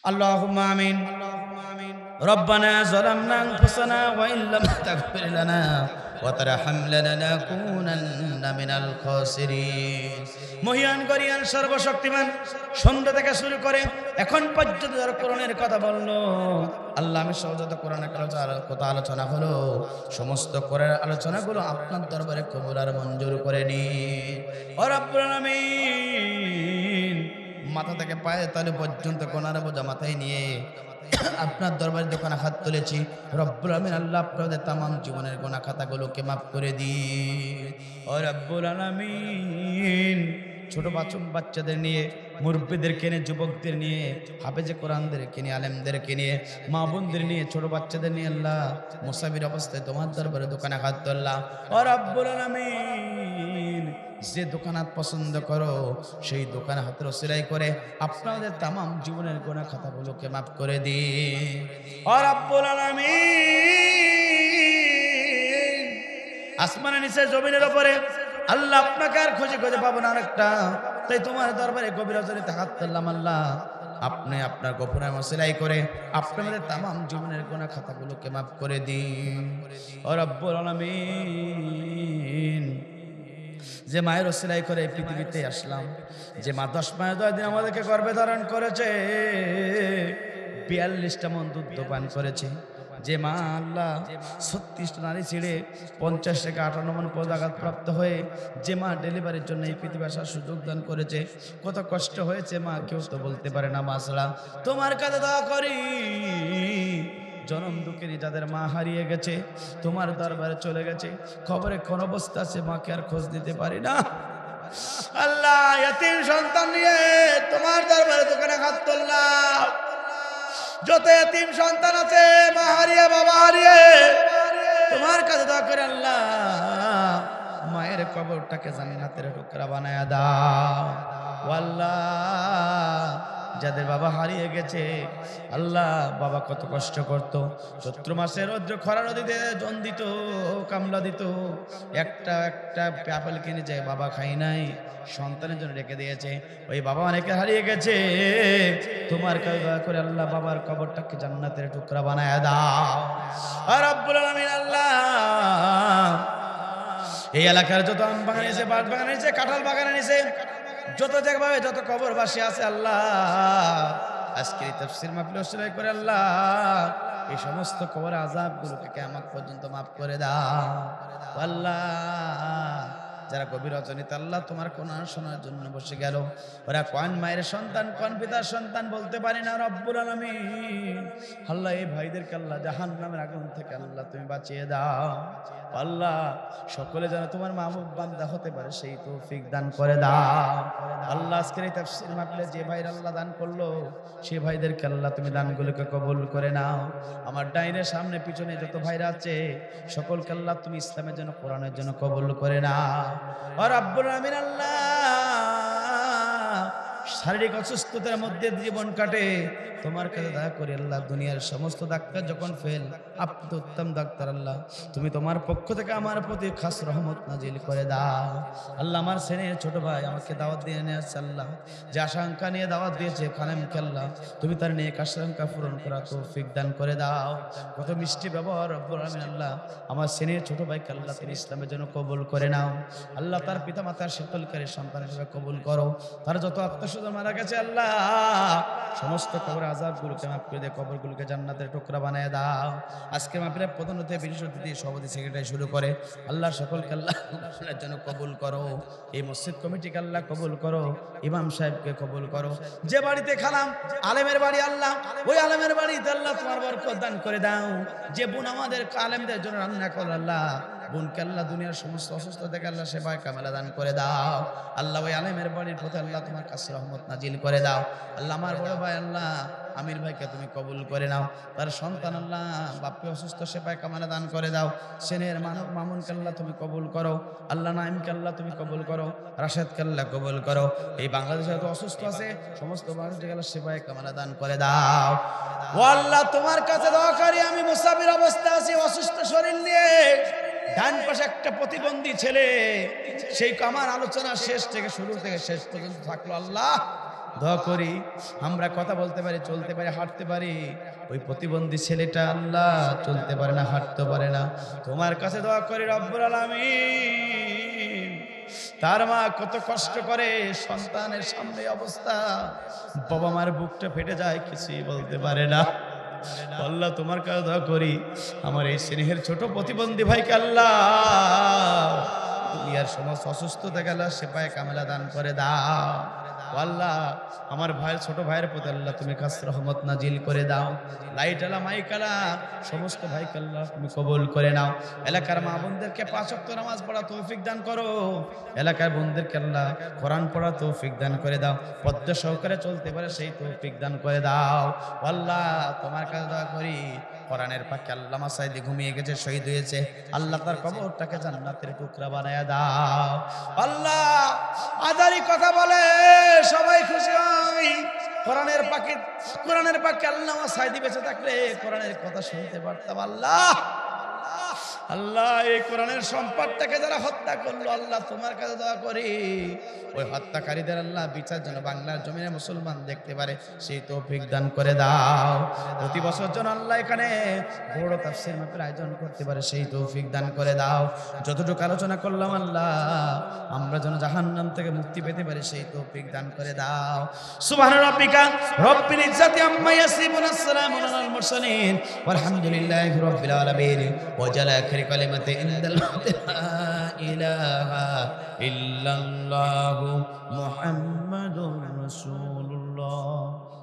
আল্লাহুম্মা আমিন। রব্বানা যালামনা আনফুসানা ওয়া ইন লাম তাগফির লানা ওয়া তারহামনা লানাকুনান্না মিনাল খাসিরিন। মহিয়ান গরিয়ান সর্বশক্তিমান, সন্ধ্যা থেকে শুরু করে এখন পর্যন্ত যারা কোরআনের কথা বললো, আল্লাহ আমি সহজত কোরআনের কথা আলোচনা হলো, সমস্ত কোরআনের আলোচনাগুলো আপনার দরবারে কবুল আর মঞ্জুর করে নি ও রব্বুল আলামিন। মাথা থেকে পায়ে তালু পর্যন্ত কোনার বোঝা মাথায় নিয়ে আপনার দরবারে দোকানে হাত তুলেছি। রব্বুল আলামিন আল্লাহ আপনাদের তামাম জীবনের গোনা খাতাগুলোকে মাফ করে দিন ও রব্বুল আলামিন। ছোট বাচ্চাদের নিয়ে, মুরব্বীদেরকে নিয়ে, যুবকদের নিয়ে, হাফেজে কোরআনদেরকে নিয়ে, আলেমদেরকে নিয়ে, মা বোনদের নিয়ে, ছোট বাচ্চাদের নিয়ে আল্লাহ মুসাফির অবস্থায় তোমার দরবারে দোকানে হাত তুললাম ও রব্বুল আলামিন। যে দোকানাত পছন্দ করো সেই দোকানে হাতের ওসিলাই করে আপনাদের তামাম জীবনের গোনা খাতাগুলোকে মাফ করে দিন ও রব্বুল আলামিন। আসমানে নিচে জমিনের উপরে আল্লাহ আপনাকে আর খুঁজে খুঁজে পাবো না আরেকটা, তাই তোমার দরবারে গভীর রজনীতে হাত তুললাম আল্লাহ। আপনি আপনার গোপনের ওসিলাই করে আপনাদের তামাম জীবনের গোনা খাতাগুলোকে মাফ করে দিন ও রব্বুল আলামিন। যে মায়ের ওসিলাই করে এই পৃথিবীতে আসলাম, যে মা 10 মাস 10 দিন আমাদেরকে গর্ভে ধারণ করেছে, 42টা মন দুধ পান করেছে, যে মা আল্লাহ 36টা নারী ছিঁড়ে 50 থেকে 58 মন পদাঘাত প্রাপ্ত হয়ে যে মা ডেলিভারির জন্য এই পৃথিবী আসার সুযোগ দান করেছে, কত কষ্ট হয়েছে মা কেউ তো বলতে পারে না। মা ছাড়া তোমার কাছে দোয়া করি জনম দুঃখিনী যাদের মা হারিয়ে গেছে, তোমার দরবারে চলে গেছে, খবরে কোন অবস্থা আছে মাকে আর খোঁজ দিতে পারি না। আল্লাহ ইয়াতীম সন্তান নিয়ে তোমার দরবারে দোকানে হাত তুললাম। যত ইয়াতীম সন্তান আছে মা হারিয়ে বাবা হারিয়ে তোমার কাছে দোয়া করে আল্লাহ মায়ের কবরটাকে জান্নাতের টুকরা বানায়া দাও আল্লাহ। যাদের বাবা হারিয়ে গেছে আল্লাহ, বাবা কত কষ্ট করত, চৈত্র মাসে রৌদ্র খরা নদীতে জন দিত, কামলা দিত, একটা একটা আপেল কিনে যায় বাবা খাই নাই, সন্তানের জন্য রেখে দিয়েছে। ওই বাবা অনেকে হারিয়ে গেছে, তোমার কাছে দয়া করে আল্লাহ বাবার কবরটাকে জান্নাতের টুকরা বানায়া দাও আর রব্বুল আলামিন। আল্লাহ এই এলাকার যত আম বাগান আছে, বাগ বাগান আছে, কাঁঠাল বাগান আছে, যত জায়গায় যত কবরবাসী আছে আল্লাহ আজকে এই তাফসীর মাহফিল ওসিলাই করে আল্লাহ এই সমস্ত কবর আযাবগুলোকে কিয়ামত পর্যন্ত মাফ করে দাও আল্লাহ। যারা গভীর রজনীতে আল্লাহ তোমার কোরআন শোনার জন্য বসে গেল, ওরা কোন মায়ের সন্তান কোন পিতার সন্তান বলতে পারি না রব্বুল আলামিন। আল্লাহ এই ভাইদেরকে আল্লাহ জাহান্নামের আগুন থেকে আল্লাহ তুমি বাঁচিয়ে দাও আল্লাহ। সকলে যেন তোমার মাহবুব বান্দা হতে পারে সেই তৌফিক দান করে দাও আল্লাহ। আজকের এই তাফসীর মাহফিলে যে ভাইরা আল্লাহ দান করলো সেই ভাইদেরকে আল্লাহ তুমি দানগুলোকে কবুল করে নাও। আমার ডাইনের সামনে পিছনে যত ভাইরা আছে সকলকে আল্লাহ তুমি ইসলামের জন্য কোরআনের জন্য কবুল করে নাও ও রব্বুল আলামিন। আল্লাহ শারীরিক অসুস্থতার মধ্যে জীবন কাটে, তোমার কাছে দয়া করে আল্লাহ দুনিয়ার সমস্ত ডাক্তার যখন ফেল, আপনি তো উত্তম ডাক্তার আল্লাহ, তুমি তোমার পক্ষ থেকে আমার প্রতি খাস রহমত নাজিল করে দাও আল্লাহ। আমার ছেলের ছোট ভাই আমাকে দাওয়াত দিয়ে নিয়ে আসছে আল্লাহ, যে আশঙ্কা নিয়ে দাওয়াত দিয়েছে খালেমকে আল্লাহ তুমি তার নেক আশঙ্কা পূরণ করা তৌফিক দান করে দাও। কত মিষ্টি ব্যবহার রব্বুল আলামিন আল্লাহ, আমার ছেলের ছোট ভাইকে আল্লাহ তুমি ইসলামের জন্য কবুল করে নাও আল্লাহ। তার পিতা মাতার সকলকারী সন্তান হিসেবে কবুল করো, তার যত আত্মস্বজন মারা গেছে আল্লাহ সমস্ত কবর আযাবগুলোকে মাফ করে দিয়ে কবরগুলোকে জান্নাতের টুকরা বানায় দাও। আজকে মাহফিলে প্রধান অতিথি, বিশেষ অতিথি, সভাপতি, সেক্রেটারি শুরু করে আল্লাহ সকলকে আল্লাহ আপনার জন্য কবুল করো। এই মসজিদ কমিটিকে আল্লাহ কবুল করো, ইমাম সাহেবকে কবুল করো। যে বাড়িতে খালাম আলেমের বাড়ি আল্লাহ, ওই আলেমের বাড়িতে আল্লাহ তোমার বরকত দান করে দাও। যে বোন আমাদের আলেমদের জন্য রান্না করো আল্লাহ, বোনকে আল্লাহ দুনিয়ার সমস্ত অসুস্থ থেকে আল্লাহ সেবায় কামেলা দান করে দাও আল্লাহ। ওই আলেমের বাড়ির প্রতি আল্লাহ তোমার কাছে রহমত নাজিল করে দাও আল্লাহ। আমার বড় ভাই আল্লাহ আমির ভাইকে তুমি কবুল করে নাও, তার সন্তান আল্লাহ বাপকে অসুস্থ সেবায় কামেলা দান করে দাও। সেনের মামুনকে আল্লাহ তুমি কবুল করো আল্লাহ। নাইমকে আল্লাহ তুমি কবুল করো, রাশেদকে আল্লাহ কবুল করো। এই বাংলাদেশে যত অসুস্থ আছে সমস্ত মানুষকে আল্লাহ সেবায় কামেলা দান করে দাও ও আল্লাহ। তোমার কাছে দোয়া করি, আমি মুসাফির অবস্থা আছি অসুস্থ শরীর নিয়ে, ডান পাশে একটা প্রতিবন্ধী ছেলে, সেই আমার আলোচনা শেষ থেকে শুরু থেকে শেষ পর্যন্ত থাকলো আল্লাহ। দোয়া করি আমরা কথা বলতে পারি, চলতে পারি, হাঁটতে পারি। ওই প্রতিবন্ধী ছেলেটা আল্লাহ চলতে পারে না, হাঁটতে পারে না। তোমার কাছে দোয়া করি রব্বুল আলামিন, তার মা কত কষ্ট করে, সন্তানের সামনে অবস্থা, বাবা মার বুকটা ফেটে যায়, কিছুই বলতে পারে না। আল্লাহ তোমার কাছে দোয়া করি আমার এই স্নেহের ছোট প্রতিবন্ধী ভাইকে আল্লাহ দুনিয়ার সমস্ত অসুস্থতা গেল সেপায় কামেলা দান করে দাও। আল্লাহ আমার ভাইয়ের ছোট ভাইয়ের প্রতি আল্লাহ তুমি খাস রহমত নাজিল করে দাও। লাইট আলা মাইক আলা সমস্ত ভাইকে আল্লাহ তুমি কবুল করে নাও। এলাকার মা বোনদেরকে 5 ওয়াক্ত নামাজ পড়া তৌফিক দান করো। এলাকার বোনদেরকে আল্লাহ কোরআন পড়া তৌফিক দান করে দাও। পদ্মা সহকারে চলতে পারে সেই তৌফিক দান করে দাও। আল্লাহ তোমার কাছে দোয়া করি কোরআনের পাকে আল্লামা সাইদি ঘুমিয়ে গেছে, শহীদ হয়েছে, আল্লাহ তার কবরটাকে জান্নাতের টুকরা বানায়া দাও। আল্লাহ আদারি কথা বলে সবাই খুশি হয়। কোরআনের পাকে আল্লামা সাইদি বেঁচে থাকলে কোরআনের কথা শুনতে পারতাম। আল্লাহ আল্লাহ এই কোরআনের সম্পদটাকে যারা হত্যা করলো আল্লাহ তোমার কাছে দোয়া করি ওই হত্যাকারীদের আল্লাহ বিচার যেন বাংলার জমিনে মুসলমান দেখতে পারে সেই তৌফিক দান করে দাও। প্রতি বছর যেন আল্লাহ এখানে বড় তাফসীর মাহফিল আয়োজন করতে পারে সেই তৌফিক দান করে দাও। যতটুকু আলোচনা করলাম আল্লাহ আমরা যেন জাহান্নাম থেকে মুক্তি পেতে পারি সেই তৌফিক দান করে দাও। সুবহান রাব্বিকা রব্বিল ইজ্জাতি আম্মা ইয়াসিফুন, আসসালামু আলাল মুরসালিন, ওয়ালহামদুলিল্লাহি রাব্বিল আলামিন। ওয়া জালা আখির কালিমাতি ইনদাল মাউতি লা ইলাহা ইল্লাল্লাহু মুহাম্মাদুর রাসূলুল্লাহ।